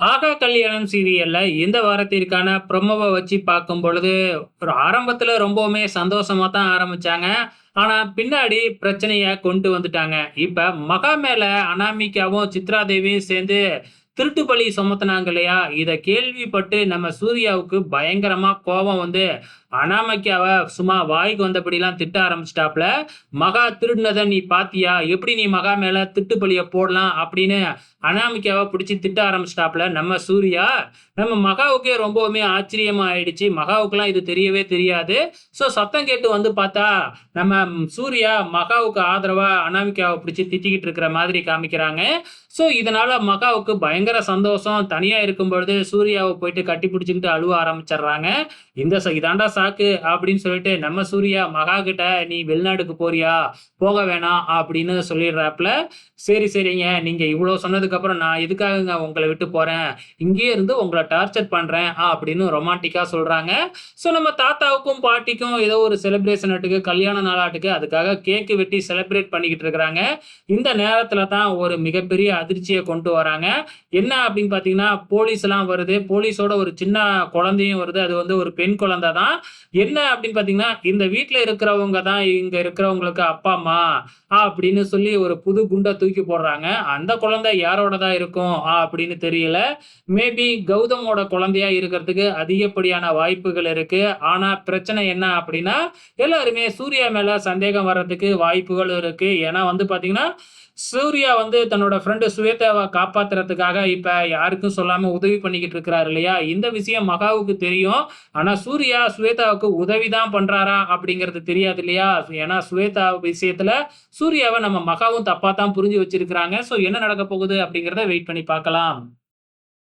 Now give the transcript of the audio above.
ஆகா கல்யாணம் சீரியல்ல இந்த வாரத்திற்கான ப்ரொமோவ வச்சு பார்க்கும் பொழுது, ஒரு ஆரம்பத்துல ரொம்பவுமே சந்தோஷமா தான் ஆரம்பிச்சாங்க. ஆனா, பின்னாடி பிரச்சனைய கொண்டு வந்துட்டாங்க. இப்ப மகா மேல அனாமிகாவும், சித்ரா தேவியும் சேர்ந்து திருட்டு பழி சுமத்துனாங்க இல்லையா? இத கேள்விப்பட்டு நம்ம சூர்யாவுக்கு பயங்கரமா கோபம் வந்து, அனாமிகாவ சும்மா வாய்க்கு வந்தபடிலாம் திட்ட ஆரம்பிச்சுட்டாப்ல. "மகா திருடுனத நீ பார்த்தியா? எப்படி நீ மகா மேல திருட்டு பழிய போடலாம்?" அப்படின்னு அனாமிகாவ புடிச்சு திட்ட ஆரம்பிச்சுட்டாப்ல நம்ம சூர்யா. நம்ம மகாவுக்கே ரொம்பவுமே ஆச்சரியமா ஆயிடுச்சு. மகாவுக்குலாம் இது தெரியவே தெரியாது. சத்தம் கேட்டு வந்து பார்த்தா, நம்ம சூர்யா மகாவுக்கு ஆதரவா அனாமிகாவ பிடிச்சு திட்டிக்கிட்டு இருக்கிற மாதிரி காமிக்கிறாங்க. இதனால மகாவுக்கு பயங்கர சந்தோஷம். தனியா இருக்கும் பொழுது சூர்யாவ போயிட்டு கட்டி பிடிச்சுக்கிட்டு அழுவ ஆரம்பிச்சர்றாங்க. இதான்டா சாக்கு அப்படின்னு சொல்லிட்டு நம்ம சூர்யா மகா கிட்ட, "நீ வெளிநாட்டுக்கு போறியா? போக வேணாம்" அப்படின்னு சொல்லிடுறாப்ல. "சரி, சரிங்க. நீங்க இவ்ளோ சொன்னதுக்கு அப்புறம் நான் எதுக்காகங்க உங்கள விட்டு போறேன். இங்கேயே இருந்து உங்கள டார்ச்சர் பண்றேன்" அப்படின்னு ரொமான்டிக்கா சொல்றாங்க. நம்ம தாத்தாவுக்கும், பாட்டிக்கும் ஏதோ ஒரு செலிப்ரேஷனாட்டுக்கு, கல்யாண நாளாட்டுக்கு அதுக்காக கேக் வெட்டி செலிப்ரேட் பண்ணிக்கிட்டு இருக்கிறாங்க. இந்த நேரத்துல தான் ஒரு மிகப்பெரிய அதிர்ச்சிய கொண்டு வராங்க. என்ன அப்படின்னு பார்த்தீங்கன்னா, போலீஸ்லாம் வருது. போலீஸோட ஒரு சின்ன குழந்தையும் வருது. அது வந்து ஒரு பெண் குழந்தை தான். என்ன அப்படின்னு பார்த்தீங்கன்னா, இந்த வீட்ல இருக்கிறவங்க தான் இங்க இருக்கிறவங்களுக்கு அப்பா, அம்மா அப்படின்னு சொல்லி ஒரு புது குண்ட தூக்கி போடுறாங்க. அந்த குழந்தை யாரோடதா இருக்கும் அப்படின்னு தெரியல. மேபி கௌதமோட குழந்தையா இருக்கிறதுக்கு அதிகப்படியான வாய்ப்புகள் இருக்கு. ஆனா பிரச்சனை என்ன அப்படின்னா, எல்லாருமே சூர்யா மேல சந்தேகம் வர்றதுக்கு வாய்ப்புகள் இருக்கு. ஏன்னா வந்து பார்த்தீங்கன்னா, சூர்யா வந்து தன்னோட ஃப்ரெண்ட் சுவேதாவ காப்பாத்துறதுக்காக இப்ப யாருக்கும் சொல்லாம உதவி பண்ணிக்கிட்டு இருக்கிறாரு இல்லையா? இந்த விஷயம் மகாவுக்கு தெரியும். ஆனா சூர்யா சுவேதாவுக்கு உதவி தான் பண்றாரா அப்படிங்கிறது தெரியாது இல்லையா? ஏன்னா சுவேதா விஷயத்துல சூர்யாவ நம்ம மகாவும் தப்பா தான் புரிஞ்சு வச்சிருக்கிறாங்க. என்ன நடக்கப் போகுது அப்படிங்கிறத வெயிட் பண்ணி பார்க்கலாம்.